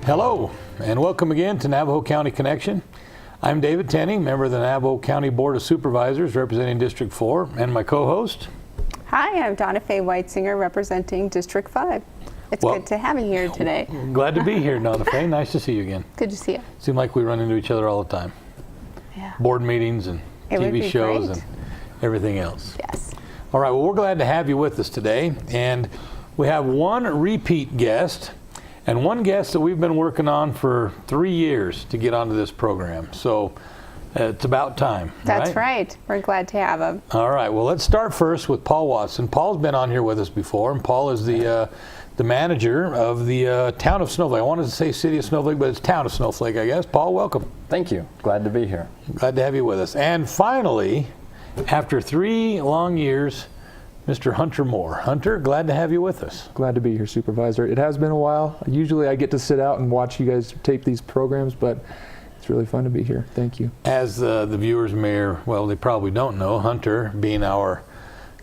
Hello, and welcome again to Navajo County Connection. I'm David Tenney, member of the Navajo County Board of Supervisors representing District 4, and my co-host. Hi, I'm Dawnafe Whitesinger representing District 5. It's good to have you here today. Glad to be here, Dawnafe. Nice to see you again. Good to see you. Seem like we run into each other all the time. Yeah. Board meetings and TV shows and everything else. Yes. All right, well, we're glad to have you with us today. And we have one repeat guest and one guest that we've been working on for 3 years to get onto this program. So it's about time. That's right. We're glad to have him. All right, well, let's start first with Paul Watson. Paul's been on here with us before, and Paul is the manager of the town of Snowflake. I wanted to say city of Snowflake, but it's town of Snowflake, I guess. Paul, welcome. Thank you. Glad to be here. Glad to have you with us. And finally, after 3 long years, Mr. Hunter Moore. Hunter, glad to have you with us. Glad to be here, Supervisor. It has been a while. Usually I get to sit out and watch you guys tape these programs, but it's really fun to be here. Thank you. As the viewers may, well, they probably don't know, Hunter, being our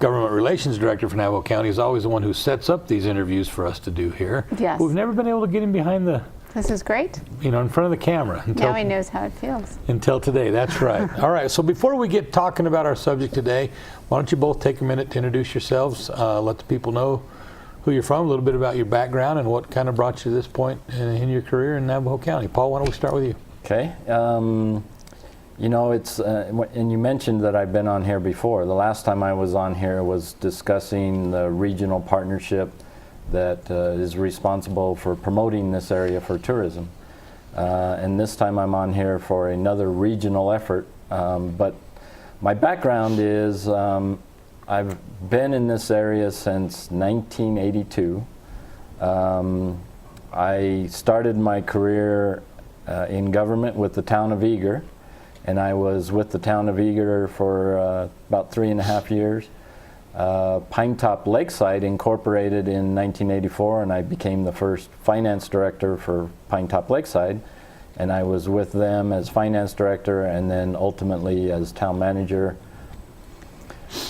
Government Relations Director for Navajo County, is always the one who sets up these interviews for us to do here. Yes. We've never been able to get him behind the... This is great. In front of the camera. Now he knows how it feels. Until today, that's right. All right, so before we get talking about our subject today, why don't you both take a minute to introduce yourselves, let the people know who you're from, a little bit about your background, and what kind of brought you to this point in your career in Navajo County. Paul, why don't we start with you? Okay. You know, it's, and you mentioned that I've been on here before. The last time I was on here was discussing the regional partnership that is responsible for promoting this area for tourism. And this time I'm on here for another regional effort. But my background is I've been in this area since 1982. I started my career in government with the town of Eager, and I was with the town of Eager for about 3.5 years. Pinetop Lakeside incorporated in 1984, and I became the first finance director for Pinetop Lakeside, and I was with them as finance director and then ultimately as town manager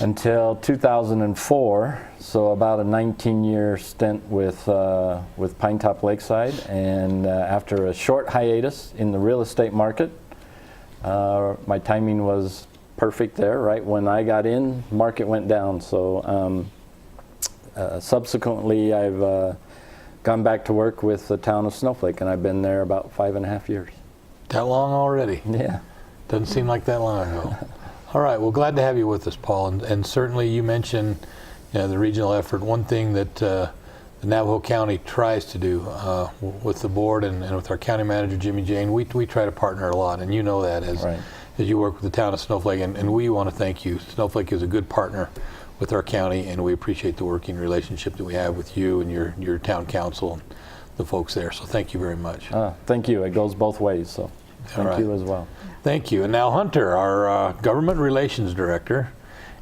until 2004, so about a 19-year stint with Pinetop Lakeside. And after a short hiatus in the real estate market, my timing was perfect there. Right when I got in, market went down. So subsequently, I've gone back to work with the town of Snowflake, and I've been there about 5.5 years. That long already? Yeah. Doesn't seem like that long ago. All right, well, glad to have you with us, Paul. And certainly you mentioned the regional effort. One thing that the Navajo County tries to do with the board and with our county manager, Jimmy Jane, we try to partner a lot, and you know that as you work with the town of Snowflake, and we want to thank you. Snowflake is a good partner with our county, and we appreciate the working relationship that we have with you and your town council and the folks there. So thank you very much. Thank you. It goes both ways, so thank you as well. Thank you. And now Hunter, our Government Relations Director,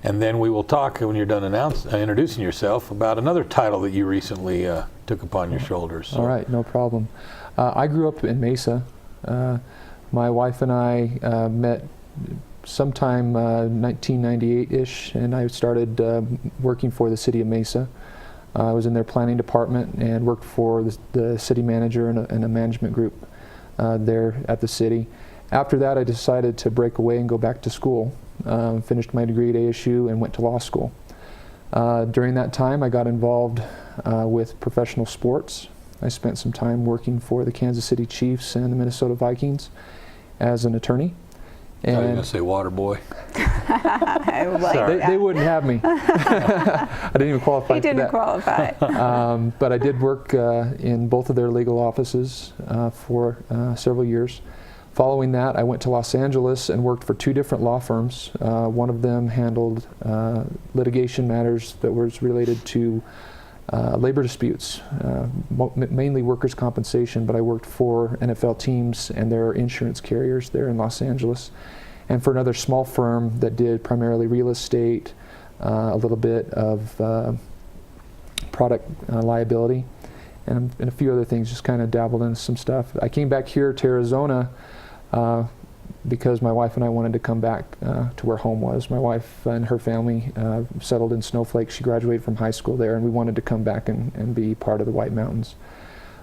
and then we will talk when you're done introducing yourself about another title that you recently took upon your shoulders. So. All right, no problem. I grew up in Mesa. My wife and I met sometime 1998-ish, and I started working for the city of Mesa. I was in their planning department and worked for the city manager and a management group there at the city. After that, I decided to break away and go back to school. Finished my degree at ASU and went to law school. During that time, I got involved with professional sports. I spent some time working for the Kansas City Chiefs and the Minnesota Vikings as an attorney. And I was going to say water boy. I like they wouldn't have me. I didn't even qualify for that. He didn't qualify. But I did work in both of their legal offices for several years. Following that, I went to Los Angeles and worked for 2 different law firms. One of them handled litigation matters that was related to labor disputes, mainly workers' compensation, but I worked for NFL teams and their insurance carriers there in Los Angeles. And for another small firm that did primarily real estate, a little bit of product liability, and a few other things, just kind of dabbled in some stuff. I came back here to Arizona because my wife and I wanted to come back to where home was. My wife and her family settled in Snowflake. She graduated from high school there, and we wanted to come back and be part of the White Mountains.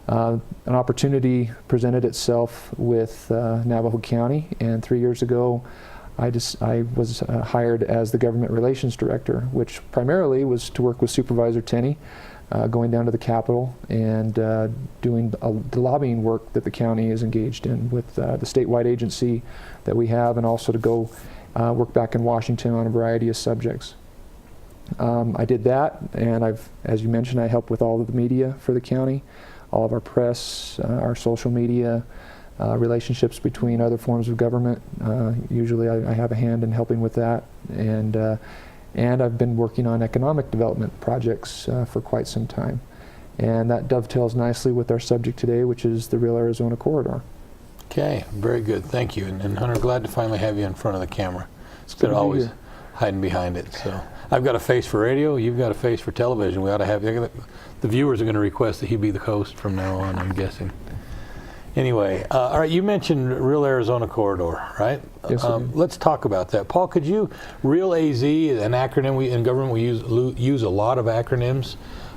An opportunity presented itself with Navajo County, and 3 years ago I was hired as the Government Relations Director, which primarily was to work with Supervisor Tenney, going down to the Capitol and doing the lobbying work that the county is engaged in with the statewide agency that we have, and also to go work back in Washington on a variety of subjects. I did that, and as you mentioned, I help with all of the media for the county, all of our press, our social media, relationships between other forms of government. Usually I have a hand in helping with that, and I've been working on economic development projects for quite some time. And that dovetails nicely with our subject today, which is the Real Arizona Corridor. Okay, very good. Thank you. And Hunter, glad to finally have you in front of the camera. It's good always hiding behind it. So I've got a face for radio. You've got a face for television. We ought to have the viewers are going to request that he be the host from now on, I'm guessing. Anyway, all right, you mentioned Real Arizona Corridor, right? Yes, I do. Let's talk about that. Paul, could you, Real AZ, an acronym in government we use a lot of acronyms.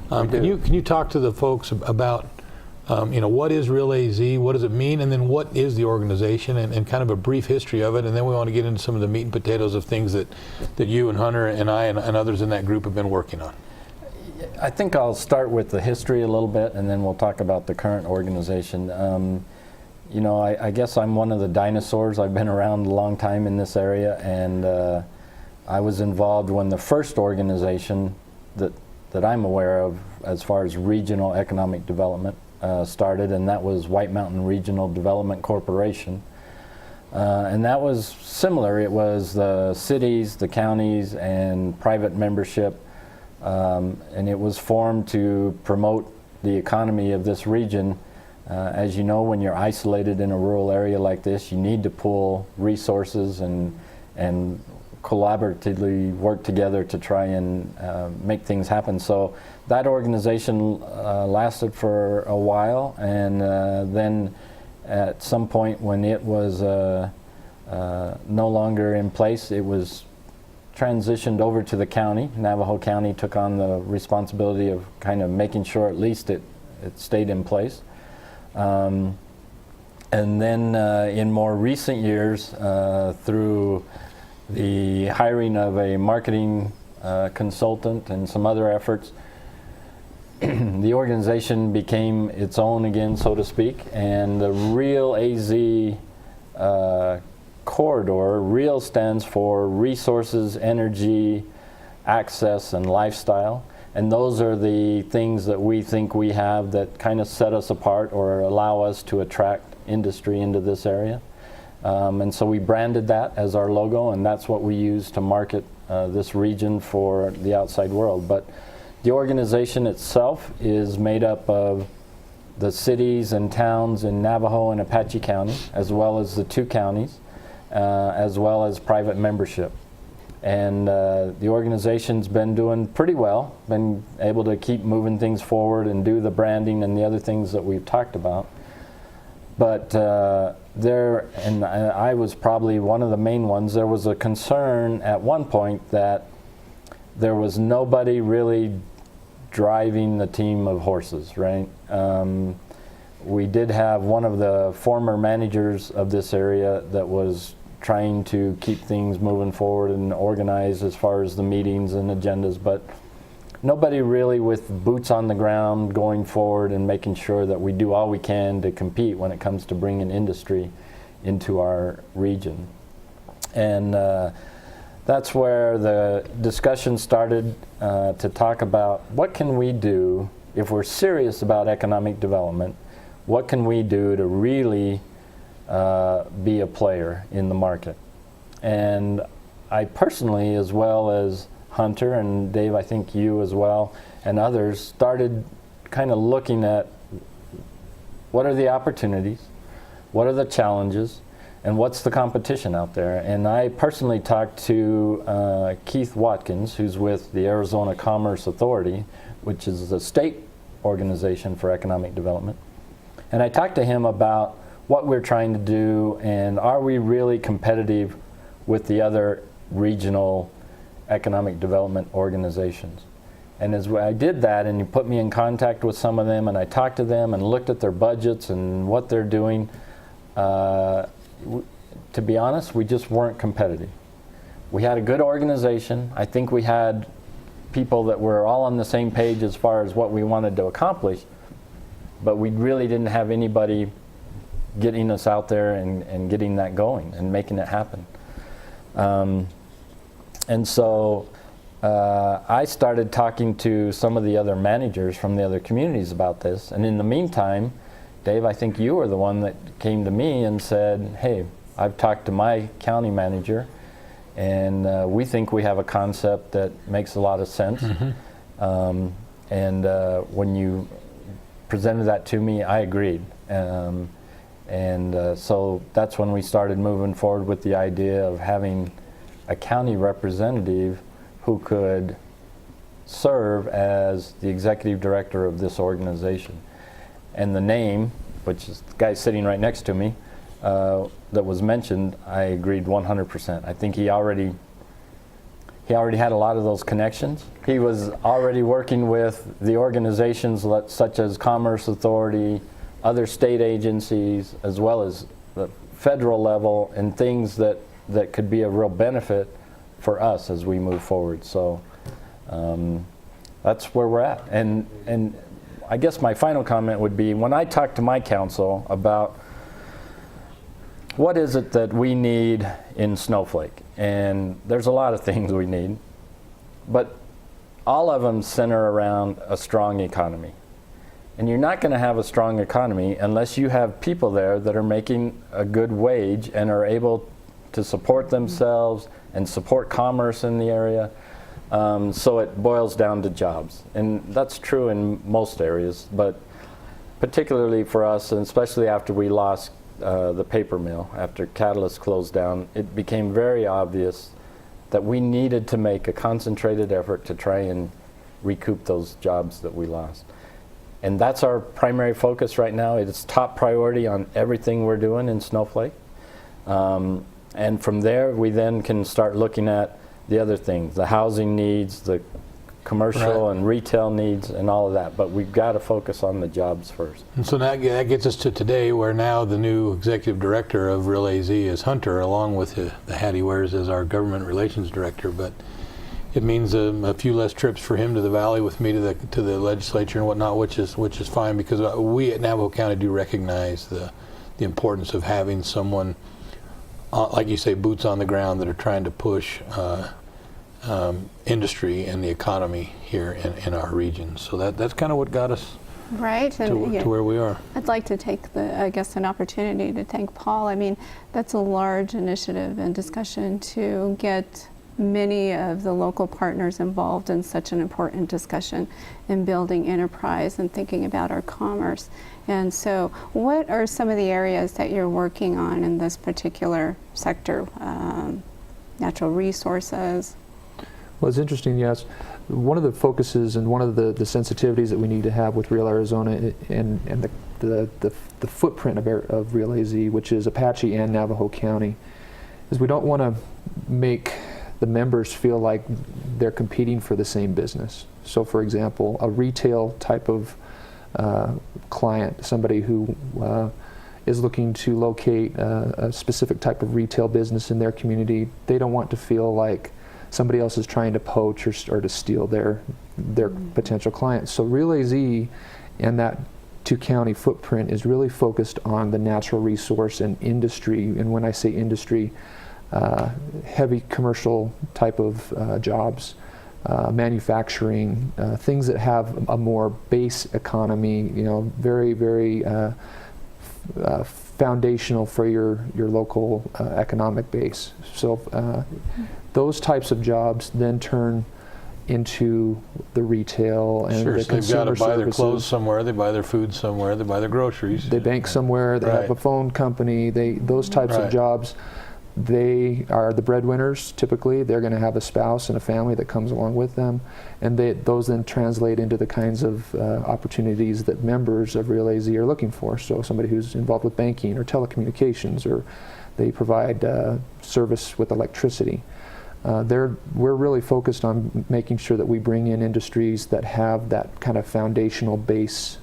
Can you talk to the folks about, what is Real AZ, what does it mean, and then what is the organization, and kind of a brief history of it, and then we want to get into some of the meat and potatoes of things that you and Hunter and I and others in that group have been working on. I think I'll start with the history a little bit, and then we'll talk about the current organization. I guess I'm one of the dinosaurs. I've been around a long time in this area, and I was involved when the first organization that I'm aware of as far as regional economic development started, and that was White Mountain Regional Development Corporation. And that was similar. It was the cities, the counties, and private membership. And it was formed to promote the economy of this region. As you know, when you're isolated in a rural area like this, you need to pool resources and collaboratively work together to try and make things happen. So that organization lasted for a while, and then at some point when it was no longer in place, it was transitioned over to the county. Navajo County took on the responsibility of kind of making sure at least it stayed in place. And then in more recent years, through the hiring of a marketing consultant and some other efforts, the organization became its own again, so to speak, and the Real AZ Corridor. Real stands for resources, energy, access, and lifestyle. And those are the things that we think we have that kind of set us apart or allow us to attract industry into this area. And so we branded that as our logo, and that's what we use to market this region for the outside world. But the organization itself is made up of the cities and towns in Navajo and Apache County, as well as the two counties, as well as private membership. And the organization's been doing pretty well, been able to keep moving things forward and do the branding and the other things that we've talked about. But I was probably one of the main ones, there was a concern at one point that there was nobody really driving the team of horses, right? We did have one of the former managers of this area that was trying to keep things moving forward and organize as far as the meetings and agendas, but nobody really with boots on the ground going forward and making sure that we do all we can to compete when it comes to bringing industry into our region. And that's where the discussion started to talk about what can we do if we're serious about economic development, what can we do to really be a player in the market. And I personally, as well as Hunter and Dave, I think you as well, and others, started kind of looking at what are the opportunities, what are the challenges, and what's the competition out there. And I personally talked to Keith Watkins, who's with the Arizona Commerce Authority, which is the state organization for economic development. And I talked to him about what we're trying to do, and are we really competitive with the other regional economic development organizations. And as I did that, and you put me in contact with some of them, and I talked to them and looked at their budgets and what they're doing, to be honest, we just weren't competitive. We had a good organization. I think we had people that were all on the same page as far as what we wanted to accomplish, but we really didn't have anybody getting us out there and getting that going and making it happen. And so I started talking to some of the other managers from the other communities about this. And in the meantime, Dave, I think you were the one that came to me and said, hey, I've talked to my county manager, and we think we have a concept that makes a lot of sense. And when you presented that to me, I agreed. So that's when we started moving forward with the idea of having a county representative who could serve as the executive director of this organization. And the name, which is the guy sitting right next to me, that was mentioned, I agreed 100%. I think he already had a lot of those connections. He was already working with the organizations such as Commerce Authority, other state agencies, as well as the federal level, and things that could be a real benefit for us as we move forward. So that's where we're at. And I guess my final comment would be, when I talk to my council about what is it that we need in Snowflake, and there's a lot of things we need, but all of them center around a strong economy. And you're not going to have a strong economy unless you have people there that are making a good wage and are able to support themselves and support commerce in the area. So it boils down to jobs. And that's true in most areas, but particularly for us, and especially after we lost the paper mill, after Catalyst closed down, it became very obvious that we needed to make a concentrated effort to try and recoup those jobs that we lost. And that's our primary focus right now. It's top priority on everything we're doing in Snowflake. And from there, we then can start looking at the other things, the housing needs, the commercial and retail needs, and all of that. But we've got to focus on the jobs first. And so that gets us to today, where now the new executive director of Real AZ is Hunter, along with the hat he wears as our government relations director. But it means a few less trips for him to the valley with me to the legislature and whatnot, which is fine, because we at Navajo County do recognize the importance of having someone, like you say, boots on the ground, that are trying to push industry and the economy here in our region. So that's kind of what got us to where we are. I'd like to take an opportunity to thank Paul. I mean, that's a large initiative and discussion to get many of the local partners involved in such an important discussion in building enterprise and thinking about our commerce. And so what are some of the areas that you're working on in this particular sector? Natural resources? Well, it's interesting, yes. One of the focuses and one of the sensitivities that we need to have with Real Arizona and the footprint of Real AZ, which is Apache and Navajo County, is we don't want to make the members feel like they're competing for the same business. So for example, a retail type of client, somebody who is looking to locate a specific type of retail business in their community, they don't want to feel like somebody else is trying to poach or to steal their potential clients. So Real AZ and that two-county footprint is really focused on the natural resource and industry, and when I say industry, heavy commercial type of jobs, manufacturing, things that have a more base economy, very, very foundational for your local economic base. So those types of jobs then turn into the retail and the consumer services. They've got to buy their clothes somewhere, they buy their food somewhere, they buy their groceries. They bank somewhere, they have a phone company, those types of jobs. They are the breadwinners, typically. They're going to have a spouse and a family that comes along with them, and those then translate into the kinds of opportunities that members of Real AZ are looking for. So somebody who's involved with banking or telecommunications, or they provide service with electricity. we're really focused on making sure that we bring in industries that have that kind of foundational base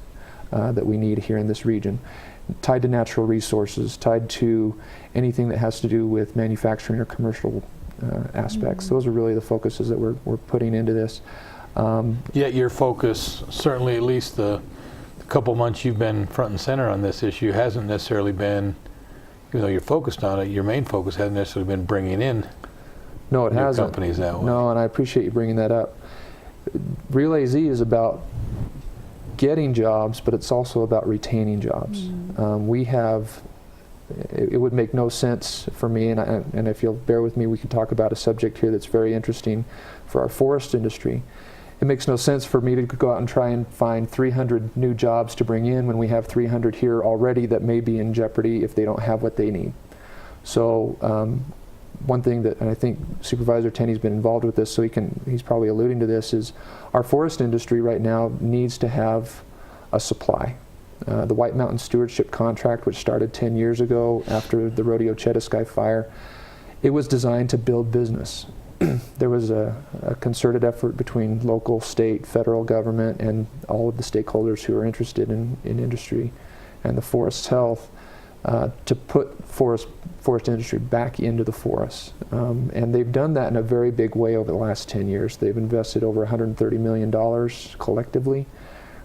that we need here in this region, tied to natural resources, tied to anything that has to do with manufacturing or commercial aspects. Those are really the focuses that we're putting into this. Yet your focus, certainly at least the couple months you've been front and center on this issue, hasn't necessarily been, even though you're focused on it, your main focus hasn't necessarily been bringing in No, it new hasn't. companies that way. No, and I appreciate you bringing that up. Relay Z is about getting jobs, but it's also about retaining jobs. We have, it would make no sense for me, and if you'll bear with me, we can talk about a subject here that's very interesting for our forest industry. It makes no sense for me to go out and try and find 300 new jobs to bring in when we have 300 here already that may be in jeopardy if they don't have what they need. So one thing that, and I think Supervisor Tenney's been involved with this, so he's probably alluding to this, is our forest industry right now needs to have a supply. The White Mountain Stewardship Contract, which started 10 years ago after the Rodeo Chetasky fire, it was designed to build business. There was a concerted effort between local, state, federal government, and all of the stakeholders who are interested in industry and the forest's health to put forest industry back into the forests. And they've done that in a very big way over the last 10 years. They've invested over $130 million collectively.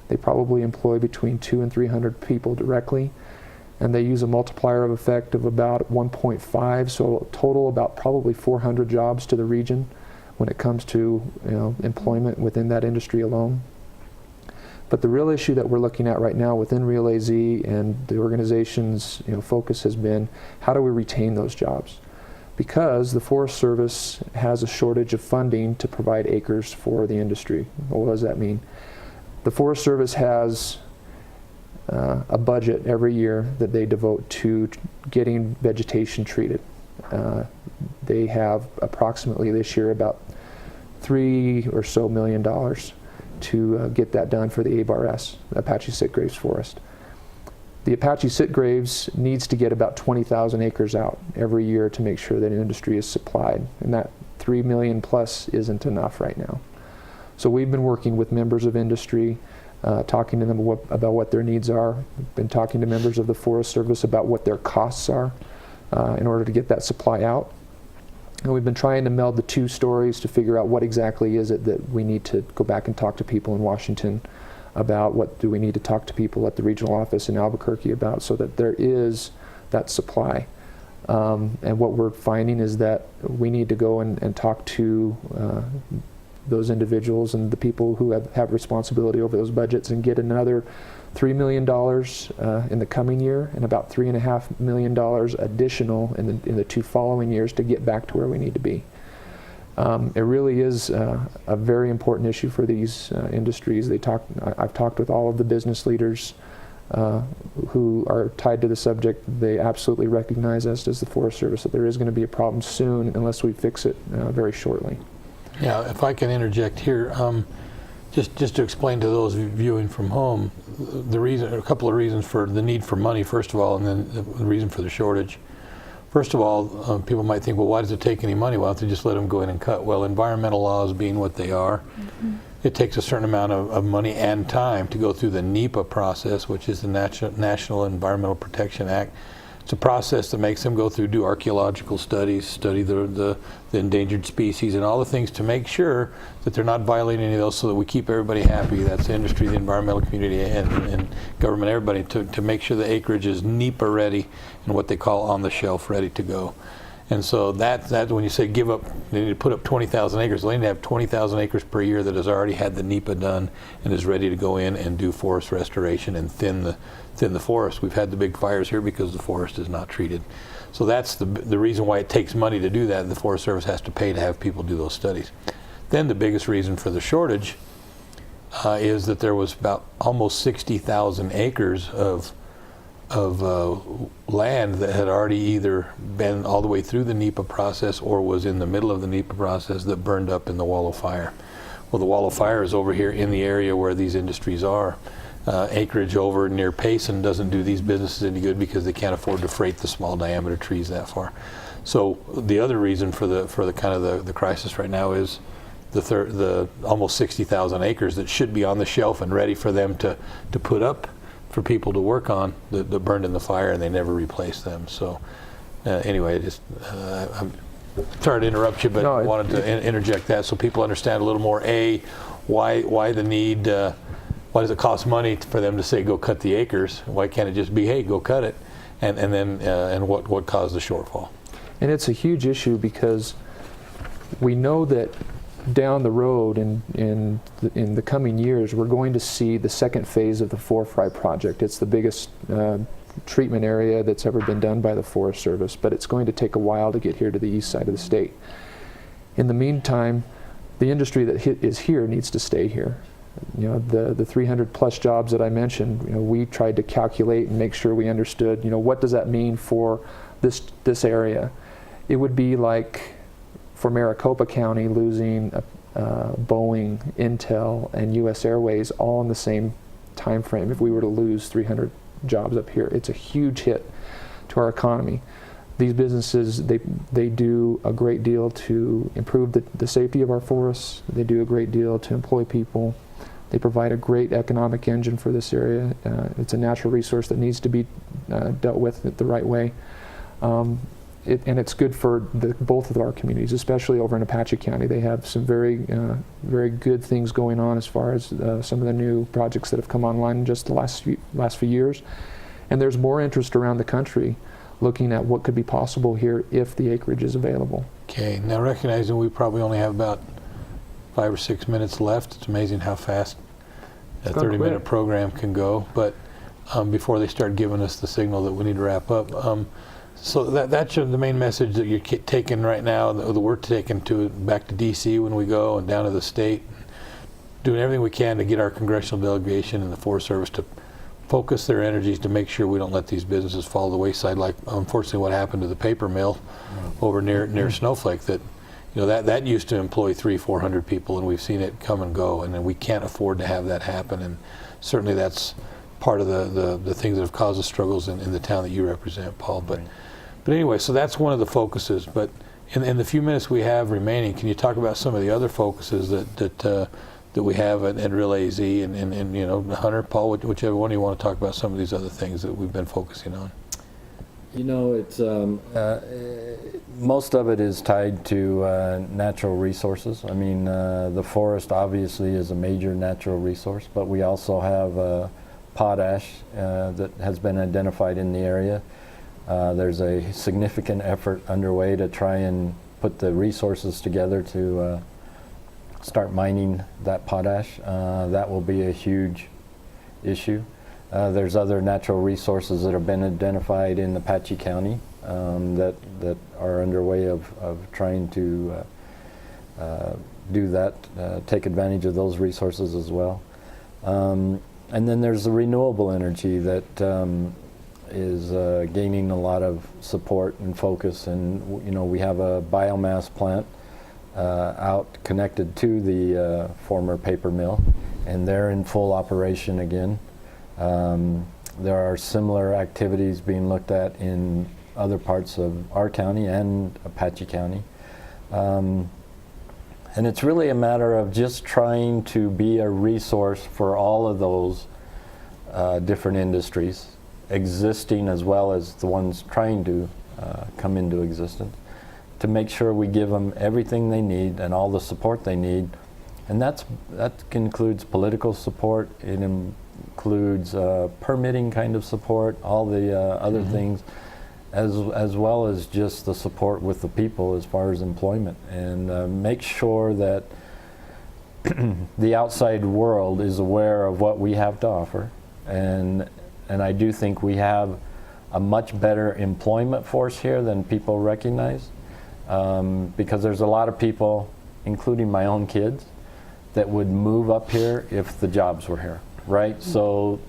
They probably employ between 200 and 300 people directly. And they use a multiplier of effect of about 1.5, so total about probably 400 jobs to the region when it comes to employment within that industry alone. But the real issue that we're looking at right now within Relay Z and the organization's focus has been, how do we retain those jobs? Because the Forest Service has a shortage of funding to provide acres for the industry. Well, what does that mean? The Forest Service has a budget every year that they devote to getting vegetation treated. They have approximately this year about $3 or so million to get that done for the ABARS, Apache Sitgraves Forest. The Apache Sitgraves needs to get about 20,000 acres out every year to make sure that industry is supplied, and that 3 million plus isn't enough right now. So we've been working with members of industry, talking to them about what their needs are. We've been talking to members of the Forest Service about what their costs are in order to get that supply out. And we've been trying to meld the two stories to figure out what exactly is it that we need to go back and talk to people in Washington about, what do we need to talk to people at the regional office in Albuquerque about, so that there is that supply. And what we're finding is that we need to go and talk to those individuals and the people who have responsibility over those budgets and get another $3 million in the coming year and about $3.5 million additional in the 2 following years to get back to where we need to be. It really is a very important issue for these industries. I've talked with all of the business leaders who are tied to the subject. They absolutely recognize, as does the Forest Service, that there is going to be a problem soon unless we fix it very shortly. Yeah, if I can interject here, just to explain to those viewing from home, a couple of reasons for the need for money, first of all, and then the reason for the shortage. First of all, people might think, well, why does it take any money? Why don't they just let them go in and cut? Well, environmental laws being what they are, it takes a certain amount of money and time to go through the NEPA process, which is the National Environmental Protection Act. It's a process that makes them go through, do archaeological studies, study the endangered species and all the things to make sure that they're not violating any of those, so that we keep everybody happy. That's the industry, the environmental community, and government, everybody, to make sure the acreage is NEPA ready and what they call on the shelf ready to go. And so that when you say give up, they need to put up 20,000 acres, they need to have 20,000 acres per year that has already had the NEPA done and is ready to go in and do forest restoration and thin the forest. We've had the big fires here because the forest is not treated. So that's the reason why it takes money to do that, and the Forest Service has to pay to have people do those studies. Then the biggest reason for the shortage is that there was about almost 60,000 acres of land that had already either been all the way through the NEPA process or was in the middle of the NEPA process that burned up in the wall of fire. Well, the wall of fire is over here in the area where these industries are. Acreage over near Payson doesn't do these businesses any good because they can't afford to freight the small diameter trees that far. So the other reason for the kind of the crisis right now is the almost 60,000 acres that should be on the shelf and ready for them to put up for people to work on that burned in the fire, and they never replaced them. So anyway, I'm sorry to interrupt you, but No, I wanted to interject that so people understand a little more. Why the need? Why does it cost money for them to say go cut the acres? Why can't it just be, hey, go cut it, and then what caused the shortfall? And it's a huge issue because we know that down the road in the coming years, we're going to see the second phase of the Fry project. It's the biggest treatment area that's ever been done by the Forest Service, but it's going to take a while to get here to the east side of the state. In the meantime, the industry that is here needs to stay here. You know, the 300 plus jobs that I mentioned, you know, we tried to calculate and make sure we understood, you know, what does that mean for this area? It would be like for Maricopa County losing Boeing, Intel, and U.S. Airways all in the same time frame. If we were to lose 300 jobs up here, it's a huge hit to our economy. These businesses, they do a great deal to improve the safety of our forests. They do a great deal to employ people. They provide a great economic engine for this area. It's a natural resource that needs to be dealt with the right way. And it's good for both of our communities, especially over in Apache County. They have some very good things going on as far as some of the new projects that have come online in just the last few years. And there's more interest around the country looking at what could be possible here if the acreage is available. Okay, now recognizing we probably only have about 5 or 6 minutes left, it's amazing how fast a 30-minute program can go, but before they start giving us the signal that we need to wrap up. So that's the main message that you're taking right now, that we're taking back to D.C. when we go and down to the state, doing everything we can to get our congressional delegation and the Forest Service to focus their energies to make sure we don't let these businesses fall to the wayside, like unfortunately what happened to the paper mill over near Snowflake. That, you know, that used to employ 300-400 people, and we've seen it come and go, and we can't afford to have that happen. And certainly that's part of the things that have caused the struggles in the town that you represent, Paul. But anyway, so that's one of the focuses. But in the few minutes we have remaining, can you talk about some of the other focuses that we have at Real AZ and you know, Hunter, Paul, whichever one you want to talk about, some of these other things that we've been focusing on? You know, it's most of it is tied to natural resources. I mean, the forest obviously is a major natural resource, but we also have potash that has been identified in the area. There's a significant effort underway to try and put the resources together to start mining that potash. That will be a huge issue. There's other natural resources that have been identified in Apache County that are underway of trying to do that, take advantage of those resources as well. And then there's the renewable energy that is gaining a lot of support and focus. And you know, we have a biomass plant out connected to the former paper mill, and they're in full operation again. There are similar activities being looked at in other parts of our county and Apache County. And it's really a matter of just trying to be a resource for all of those different industries, existing as well as the ones trying to come into existence, to make sure we give them everything they need and all the support they need. And that includes political support, it includes permitting kind of support, all the other things, as well as just the support with the people as far as employment, and make sure that the outside world is aware of what we have to offer. And I do think we have a much better employment force here than people recognize, because there's a lot of people, including my own kids, that would move up here if the jobs were here, right? So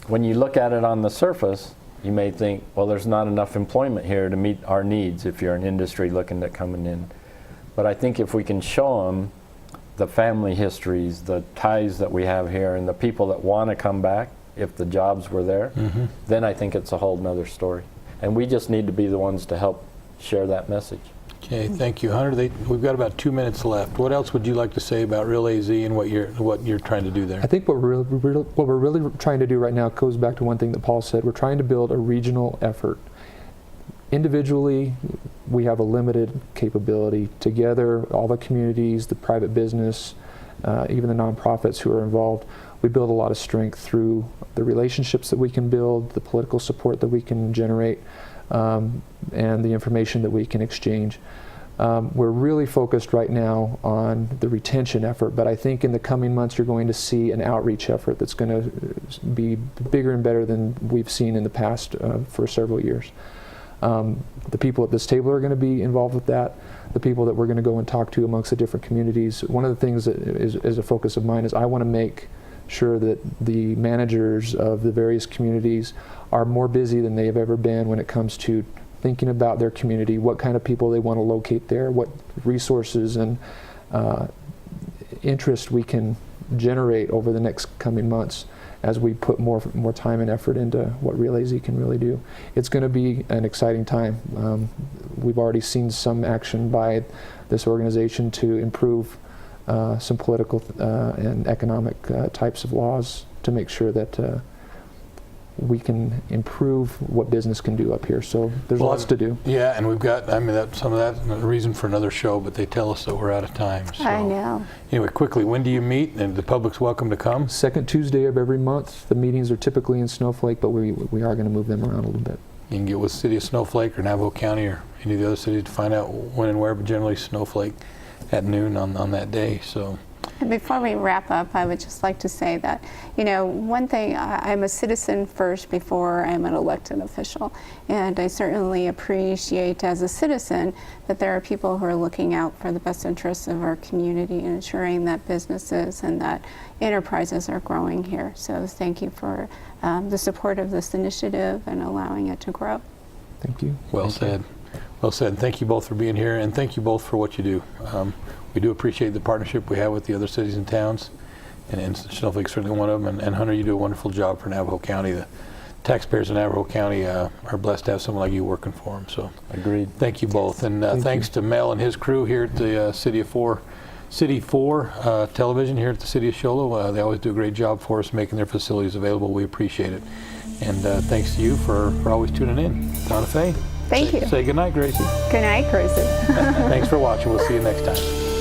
when you look at it on the surface, you may think, well, there's not enough employment here to meet our needs if you're an industry looking at coming in. But I think if we can show them the family histories, the ties that we have here, and the people that want to come back if the jobs were there, then I think it's a whole nother story. And we just need to be the ones to help share that message. Okay, thank you, Hunter. We've got about 2 minutes left. What else would you like to say about Real AZ and what you're trying to do there? I think what we're really trying to do right now goes back to one thing that Paul said. We're trying to build a regional effort. Individually, we have a limited capability. Together, all the communities, the private business, even the nonprofits who are involved, we build a lot of strength through the relationships that we can build, the political support that we can generate, and the information that we can exchange. We're really focused right now on the retention effort, but I think in the coming months you're going to see an outreach effort that's going to be bigger and better than we've seen in the past for several years. The people at this table are going to be involved with that. The people that we're going to go and talk to amongst the different communities. One of the things that is a focus of mine is I want to make sure that the managers of the various communities are more busy than they have ever been when it comes to thinking about their community, what kind of people they want to locate there, what resources and interest we can generate over the next coming months as we put more time and effort into what Real AZ can really do. It's going to be an exciting time. We've already seen some action by this organization to improve some political and economic types of laws to make sure that we can improve what business can do up here. So there's lots to do. Yeah, and we've got, some of that a reason for another show, but they tell us that we're out of time. So. I know. Anyway, quickly, when do you meet? And the public's welcome to come? Second Tuesday of every month. The meetings are typically in Snowflake, but we are going to move them around a little bit. You can get with City of Snowflake or Navajo County or any of the other cities to find out when and where, but generally Snowflake at noon on that day. So. And before we wrap up, I would just like to say that, one thing, I'm a citizen first before I'm an elected official. And I certainly appreciate as a citizen that there are people who are looking out for the best interests of our community and ensuring that businesses and that enterprises are growing here. So thank you for the support of this initiative and allowing it to grow. Thank you. Well said. Well said. Thank you both for being here, and thank you both for what you do. We do appreciate the partnership we have with the other cities and towns, and Snowflake's certainly one of them. And Hunter, you do a wonderful job for Navajo County. The taxpayers in Navajo County are blessed to have someone like you working for them. So, agreed. Thank you both, and thanks to Mel and his crew here at the City 4 television here at the City of Show Low. They always do a great job for us, making their facilities available. We appreciate it, and thanks to you for always tuning in. Dawnafe. Thank you. Say good night, Gracie. Good night, Gracie. Thanks for watching. We'll see you next time.